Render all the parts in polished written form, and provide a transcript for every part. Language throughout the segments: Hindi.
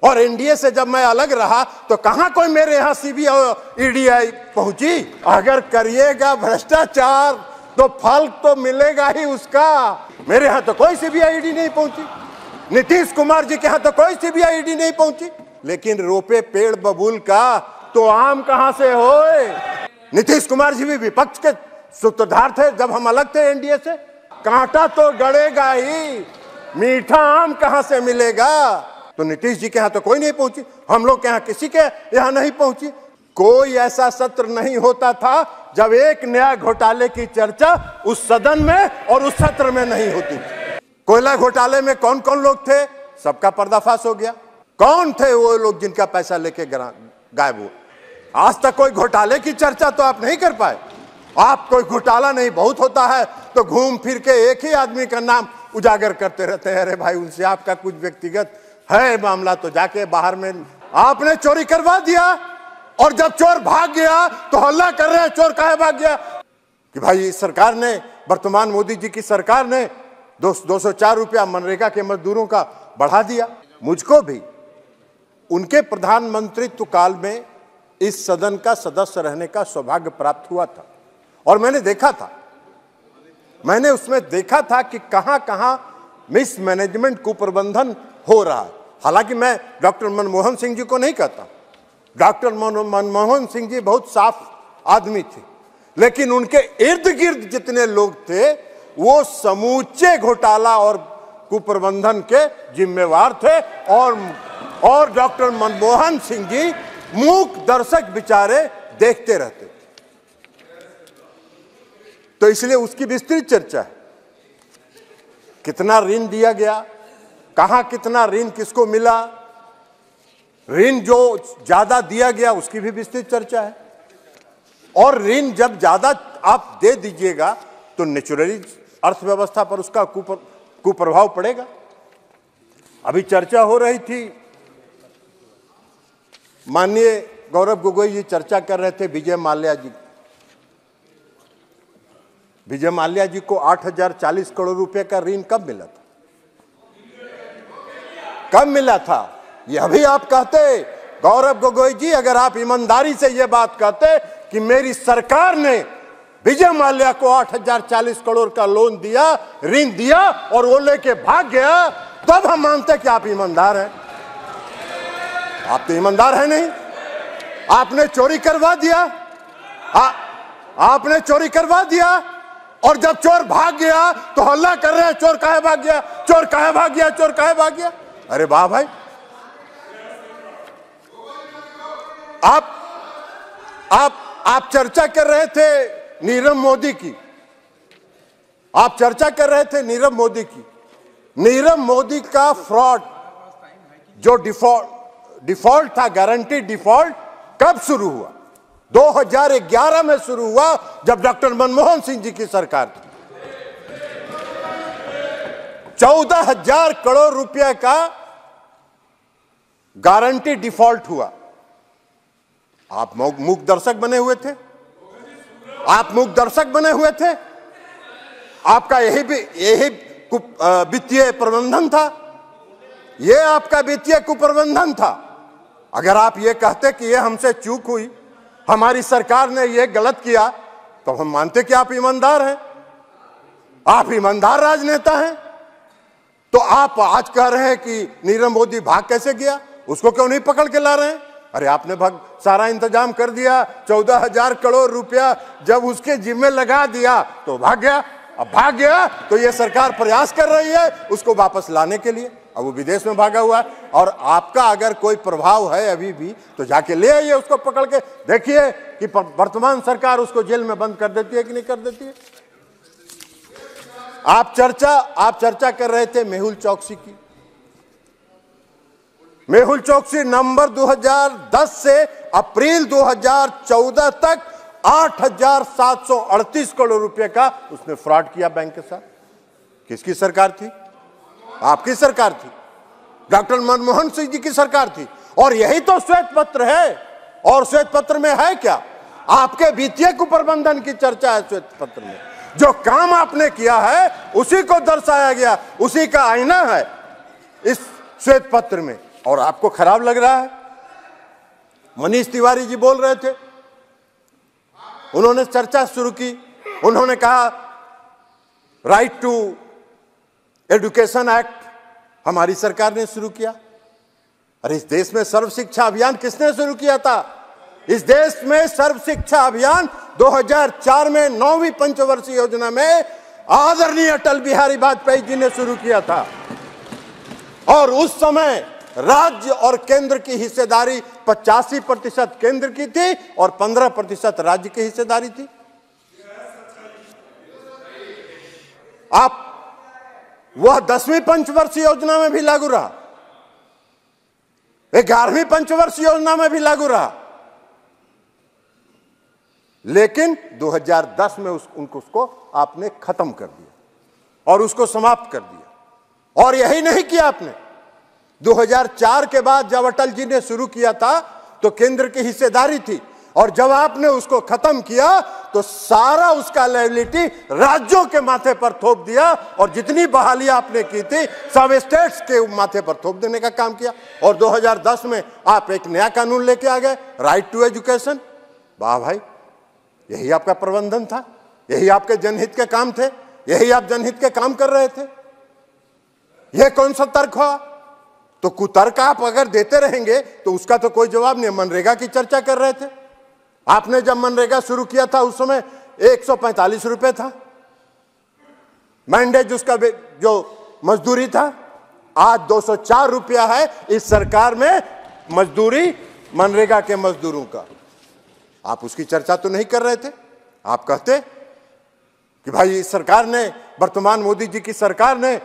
और एनडीए से जब मैं अलग रहा तो कहां कोई मेरे यहां सीबीआई ईडी पहुंची। अगर करिएगा भ्रष्टाचार तो फल तो मिलेगा ही उसका। मेरे यहां तो कोई सीबीआई ईडी नहीं पहुंची, नीतीश कुमार जी के यहां तो कोई सीबीआई ईडी नहीं पहुंची। लेकिन रोपे पेड़ बबूल का तो आम कहां से होए। नीतीश कुमार जी भी विपक्ष के सूत्रधार थे जब हम अलग थे एनडीए से। कांटा तो गड़ेगा ही, मीठा आम कहां से मिलेगा। तो नीतीश जी के यहां तो कोई नहीं पहुंची, हम लोग के यहां किसी के यहां नहीं पहुंची। कोई ऐसा सत्र नहीं होता था जब एक नया घोटाले की चर्चा उस सदन में और उस सत्र में नहीं होती थी। कोयला घोटाले में कौन कौन लोग थे, सबका पर्दाफाश हो गया। कौन थे वो लोग जिनका पैसा लेके गायब हुए। आज तक कोई घोटाले की चर्चा तो आप नहीं कर पाए। आप कोई घोटाला नहीं बहुत होता है तो घूम फिर के एक ही आदमी का नाम उजागर करते रहते हैं। अरे भाई, उनसे आपका कुछ व्यक्तिगत है मामला तो जाके बाहर में। आपने चोरी करवा दिया और जब चोर भाग गया तो हल्ला कर रहे हैं चोर काहे भाग गया। कि भाई सरकार ने, वर्तमान मोदी जी की सरकार ने 204 रुपया मनरेगा के मजदूरों का बढ़ा दिया। मुझको भी उनके प्रधानमंत्रित्व काल में इस सदन का सदस्य रहने का सौभाग्य प्राप्त हुआ था और मैंने देखा था, मैंने उसमें देखा था कि कहां कहां मिसमैनेजमेंट, कुप्रबंधन हो रहा है। हालांकि मैं डॉक्टर मनमोहन सिंह जी को नहीं कहता, डॉक्टर मनमोहन सिंह जी बहुत साफ आदमी थे, लेकिन उनके इर्द गिर्द जितने लोग थे वो समूचे घोटाला और कुप्रबंधन के जिम्मेवार थे। और डॉक्टर मनमोहन सिंह जी मूक दर्शक बेचारे देखते रहते थे। तो इसलिए उसकी विस्तृत चर्चा है। कितना ऋण दिया गया, कहां कितना ऋण किसको मिला, ऋण जो ज्यादा दिया गया उसकी भी विस्तृत चर्चा है। और ऋण जब ज्यादा आप दे दीजिएगा तो नेचुरली अर्थव्यवस्था पर उसका कुप्रभाव पड़ेगा। अभी चर्चा हो रही थी, माननीय गौरव गोगोई जी चर्चा कर रहे थे विजय माल्या जी। विजय माल्या जी को 8,040 करोड़ रुपए का ऋण कब मिला था, कब मिला था? यह भी आप कहते गौरव गोगोई जी, अगर आप ईमानदारी से यह बात कहते कि मेरी सरकार ने विजय माल्या को 8,040 करोड़ का लोन दिया, ऋण दिया और वो लेके भाग गया, तब हम मानते कि आप ईमानदार हैं। आप तो ईमानदार हैं नहीं। आपने चोरी करवा दिया, आपने चोरी करवा दिया और जब चोर भाग गया तो हल्ला कर रहे हैं चोर काहे भाग गया, चोर काहे भाग गया, चोर काहे भाग गया। अरे वाह भाई, आप चर्चा कर रहे थे नीरव मोदी की, आप चर्चा कर रहे थे नीरव मोदी की। नीरव मोदी का फ्रॉड जो डिफॉल्ट था, गारंटी डिफॉल्ट, कब शुरू हुआ? 2011 में शुरू हुआ जब डॉक्टर मनमोहन सिंह जी की सरकार थी। 14,000 करोड़ रुपए का गारंटी डिफॉल्ट हुआ। आप मूक दर्शक बने हुए थे, आप मूक दर्शक बने हुए थे। आपका यही वित्तीय प्रबंधन था, यह आपका वित्तीय कुप्रबंधन था। अगर आप ये कहते कि यह हमसे चूक हुई, हमारी सरकार ने यह गलत किया, तो हम मानते कि आप ईमानदार हैं, आप ईमानदार राजनेता हैं। तो आप आज कह रहे हैं कि नीरव मोदी भाग कैसे गया, उसको क्यों नहीं पकड़ के ला रहे हैं? अरे आपने सारा इंतजाम कर दिया, 14,000 करोड़ रुपया जब उसके जिम्मे लगा दिया तो भाग गया। अब भाग गया तो ये सरकार प्रयास कर रही है उसको वापस लाने के लिए। अब वो विदेश में भागा हुआ है और आपका अगर कोई प्रभाव है अभी भी तो जाके ले आइए उसको पकड़ के, देखिए कि वर्तमान सरकार उसको जेल में बंद कर देती है कि नहीं कर देती है। आप चर्चा कर रहे थे मेहुल चौकसी की। मेहुल चौकसी नवंबर 2010 से अप्रैल 2014 तक 8,738 करोड़ रुपए का उसने फ्रॉड किया बैंक के साथ। किसकी सरकार थी? आपकी सरकार थी, डॉक्टर मनमोहन सिंह जी की सरकार थी। और यही तो श्वेत पत्र है। और श्वेत पत्र में है क्या? आपके वित्तीय कुप्रबंधन की चर्चा है श्वेत पत्र में। जो काम आपने किया है उसी को दर्शाया गया, उसी का आईना है इस श्वेत पत्र में। और आपको खराब लग रहा है? मनीष तिवारी जी बोल रहे थे, उन्होंने चर्चा शुरू की, उन्होंने कहा राइट टू एजुकेशन एक्ट हमारी सरकार ने शुरू किया। अरे इस देश में सर्व शिक्षा अभियान किसने शुरू किया था? इस देश में सर्व शिक्षा अभियान 2004 में 9वीं पंचवर्षीय योजना में आदरणीय अटल बिहारी वाजपेयी जी ने शुरू किया था। और उस समय राज्य और केंद्र की हिस्सेदारी 85% केंद्र की थी और 15% राज्य की हिस्सेदारी थी। आप वह 10वीं पंचवर्षीय योजना में भी लागू रहा, 11वीं पंचवर्षीय योजना में भी लागू रहा, लेकिन 2010 में उसको आपने खत्म कर दिया और उसको समाप्त कर दिया। और यही नहीं किया आपने, 2004 के बाद जब अटल जी ने शुरू किया था तो केंद्र की हिस्सेदारी थी, और जब आपने उसको खत्म किया तो सारा उसका लायबिलिटी राज्यों के माथे पर थोप दिया, और जितनी बहालियां आपने की थी सब स्टेट्स के माथे पर थोप देने का काम किया। और 2010 में आप एक नया कानून लेके आ गए, राइट टू एजुकेशन। वाह भाई, यही आपका प्रबंधन था, यही आपके जनहित के काम थे, यही आप जनहित के काम कर रहे थे। यह कौन सा तर्क हुआ? तो कुतर्क आप अगर देते रहेंगे तो उसका तो कोई जवाब नहीं। मनरेगा की चर्चा कर रहे थे, आपने जब मनरेगा शुरू किया था उस समय 145 रुपए था मैंडेज, उसका जो मजदूरी था, आज 204 रुपया है इस सरकार में मजदूरी मनरेगा के मजदूरों का। आप उसकी चर्चा तो नहीं कर रहे थे। आप कहते कि भाई इस सरकार ने, वर्तमान मोदी जी की सरकार ने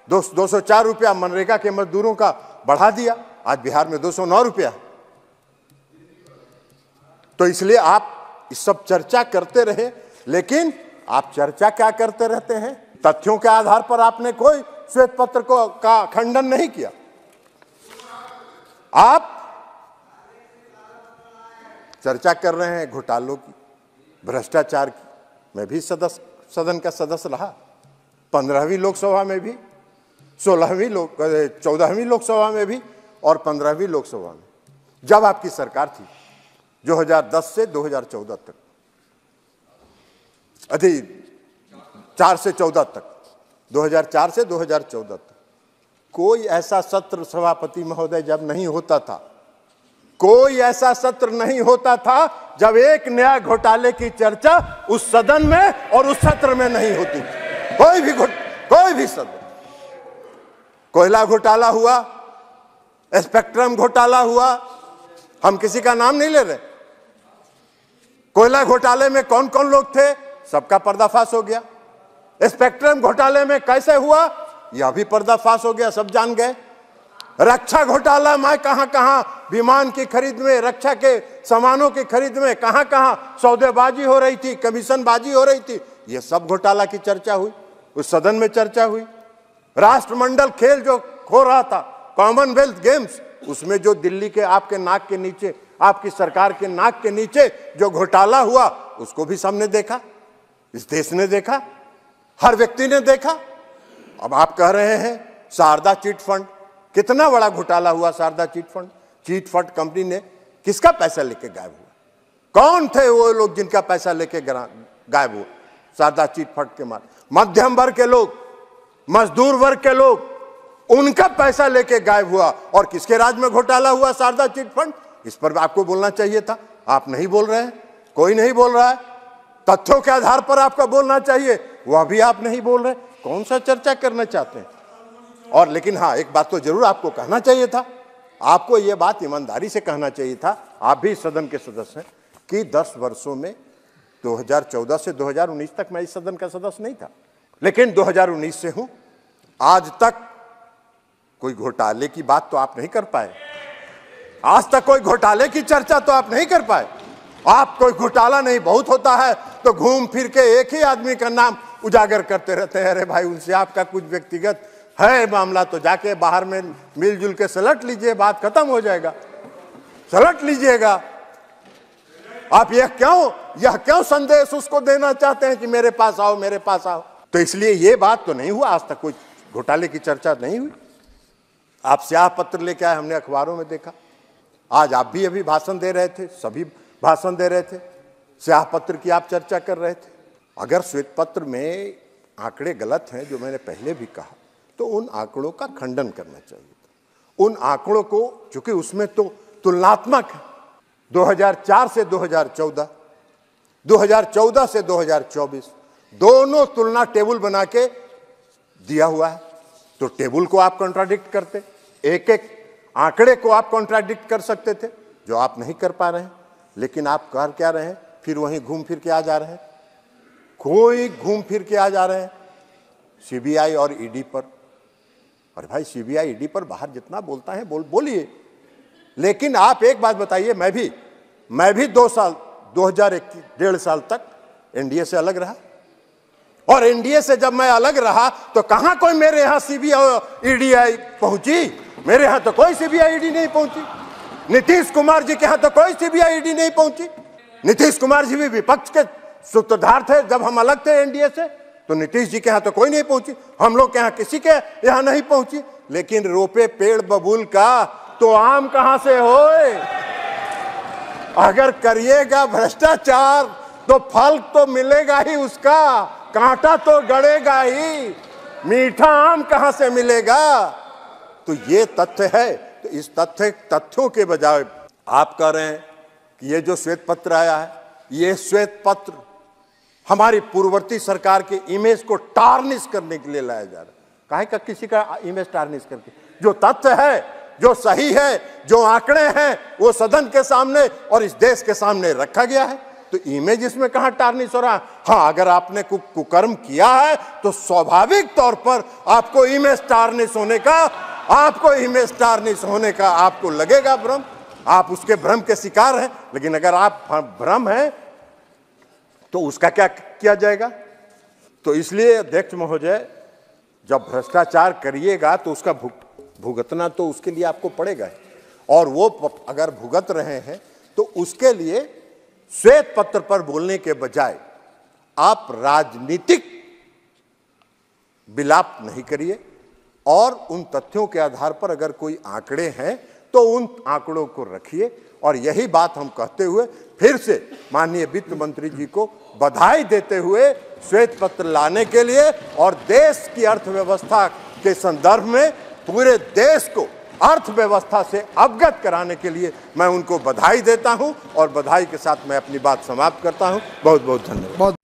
204 रुपया मनरेगा के मजदूरों का बढ़ा दिया, आज बिहार में 209 रुपया। तो इसलिए आप इस सब चर्चा करते रहे, लेकिन आप चर्चा क्या करते रहते हैं? तथ्यों के आधार पर आपने कोई श्वेत पत्र का खंडन नहीं किया। आप चर्चा कर रहे हैं घोटालों की, भ्रष्टाचार की। मैं भी सदन का सदस्य रहा, 15वीं लोकसभा में भी, 14वीं लोकसभा में भी और 15वीं लोकसभा में, जब आपकी सरकार थी 2010 से 2014 तक, 4 से 14 तक, 2004 से 2014 तक कोई ऐसा सत्र सभापति महोदय जब नहीं होता था, कोई ऐसा सत्र नहीं होता था जब एक नया घोटाले की चर्चा उस सदन में और उस सत्र में नहीं होती थी। कोई भी सदन। कोयला घोटाला हुआ, स्पेक्ट्रम घोटाला हुआ, हम किसी का नाम नहीं ले रहे। कोयला घोटाले में कौन कौन लोग थे, सबका पर्दाफाश हो गया। स्पेक्ट्रम घोटाले में कैसे हुआ, यह भी पर्दाफाश हो गया, सब जान गए। रक्षा घोटाला में कहां विमान की खरीद में, रक्षा के सामानों की खरीद में कहां सौदेबाजी हो रही थी, कमीशनबाजी हो रही थी, यह सब घोटाला की चर्चा हुई, उस सदन में चर्चा हुई। राष्ट्रमंडल खेल जो हो रहा था, कॉमनवेल्थ गेम्स, उसमें जो दिल्ली के आपके नाक के नीचे, आपकी सरकार के नाक के नीचे जो घोटाला हुआ, उसको भी सबने देखा, इस देश ने देखा, हर व्यक्ति ने देखा। अब आप कह रहे हैं शारदा चिट फंड, कितना बड़ा घोटाला हुआ Saradha chit fund. Chit fund company ने किसका पैसा लेके गायब हुआ? कौन थे वो लोग जिनका पैसा लेके गायब हुआ शारदा चिट फंड के मार? मध्यम वर्ग के लोग, मजदूर वर्ग के लोग, उनका पैसा लेके गायब हुआ। और किसके राज में घोटाला हुआ शारदा चिट फंड? इस पर आपको बोलना चाहिए था, आप नहीं बोल रहे हैं, कोई नहीं बोल रहा है। तथ्यों के आधार पर आपका बोलना चाहिए, वह भी आप नहीं बोल रहे। कौन सा चर्चा करना चाहते हैं? और लेकिन हाँ, एक बात तो जरूर आपको कहना चाहिए था, आपको यह बात ईमानदारी से कहना चाहिए था, आप भी सदन के सदस्य हैं, कि 10 वर्षों में 2014 से 2019 तक मैं इस सदन का सदस्य नहीं था, लेकिन 2019 से हूं। आज तक कोई घोटाले की बात तो आप नहीं कर पाए, आज तक कोई घोटाले की चर्चा तो आप नहीं कर पाए। आप कोई घोटाला नहीं, बहुत होता है तो घूम फिर के एक ही आदमी का नाम उजागर करते रहते हैं। अरे भाई, उनसे आपका कुछ व्यक्तिगत है मामला तो जाके बाहर में मिलजुल के सलट लीजिए, बात खत्म हो जाएगा, सलट लीजिएगा। आप यह क्यों संदेश उसको देना चाहते हैं कि मेरे पास आओ, मेरे पास आओ? तो इसलिए ये बात तो नहीं हुआ, आज तक कोई घोटाले की चर्चा नहीं हुई। आप स्याह पत्र लेके आए, हमने अखबारों में देखा। आज आप भी अभी भाषण दे रहे थे, सभी भाषण दे रहे थे, स्याह पत्र की आप चर्चा कर रहे थे। अगर श्वेत पत्र में आंकड़े गलत हैं, जो मैंने पहले भी कहा, तो उन आंकड़ों का खंडन करना चाहिए था। उन आंकड़ों को, चूंकि उसमें तो तुलनात्मक है, 2004 से 2014, 2014 से 2024 दोनों तुलना टेबल बना के दिया हुआ है। तो टेबल को आप कॉन्ट्राडिक्ट करते, एक एक आंकड़े को आप कॉन्ट्राडिक्ट कर सकते थे, जो आप नहीं कर पा रहे हैं। लेकिन आप कर क्या रहे हैं, फिर वहीं घूम फिर के आ जा रहे हैं, कोई घूम फिर के आ जा रहे हैं सीबीआई और ईडी पर। अरे भाई, सीबीआई ईडी पर बाहर जितना बोलता है बोलिए, लेकिन आप एक बात बताइए, मैं भी 2 साल 1.5 साल तक एनडीए से अलग रहा, और एनडीए से जब मैं अलग रहा तो कहां कोई मेरे यहां सीबीआई ईडी पहुंची? मेरे यहां तो कोई सीबीआई ईडी नहीं पहुंची। नीतीश कुमार जी के यहां तो कोई सीबीआई ईडी नहीं पहुंची। नीतीश कुमार जी भी विपक्ष के सूत्रधार थे जब हम अलग थे एनडीए से, तो नीतीश जी के यहां तो कोई नहीं पहुंची, हम लोग के यहां किसी के यहां नहीं पहुंची। लेकिन रोपे पेड़ बबूल का तो आम कहां से होए? अगर करिएगा भ्रष्टाचार तो फल तो मिलेगा ही उसका, कांटा तो गड़ेगा ही, मीठा आम कहां से मिलेगा? तो ये तथ्य है। तो इस तथ्यों के बजाय आप कह रहे हैं कि ये जो श्वेत पत्र आया है, ये श्वेत पत्र हमारी पूर्ववर्ती सरकार के इमेज को टार्निश करने के लिए लाया जा रहा है। काहे का किसी का इमेज टार्निश करके? जो तथ्य है, जो सही है, जो आंकड़े हैं, वो सदन के सामने और इस देश के सामने रखा गया है। तो इमेज इसमें कहां टार्निश हो रहा है? हाँ, अगर आपने कुकर्म किया है तो स्वाभाविक तौर पर आपको इमेज टार्निश होने का आपको लगेगा भ्रम, आप उसके भ्रम के शिकार हैं। लेकिन अगर आप भ्रम हैं तो उसका क्या किया जाएगा? तो इसलिए अध्यक्ष महोदय, जब भ्रष्टाचार करिएगा तो उसका भुगतना तो उसके लिए आपको पड़ेगा, और वो अगर भुगत रहे हैं तो उसके लिए श्वेत पत्र पर बोलने के बजाय आप राजनीतिक विलाप नहीं करिए, और उन तथ्यों के आधार पर अगर कोई आंकड़े हैं तो उन आंकड़ों को रखिए। और यही बात हम कहते हुए फिर से माननीय वित्त मंत्री जी को बधाई देते हुए श्वेत पत्र लाने के लिए और देश की अर्थव्यवस्था के संदर्भ में पूरे देश को अर्थव्यवस्था से अवगत कराने के लिए मैं उनको बधाई देता हूं, और बधाई के साथ मैं अपनी बात समाप्त करता हूं। बहुत बहुत धन्यवाद।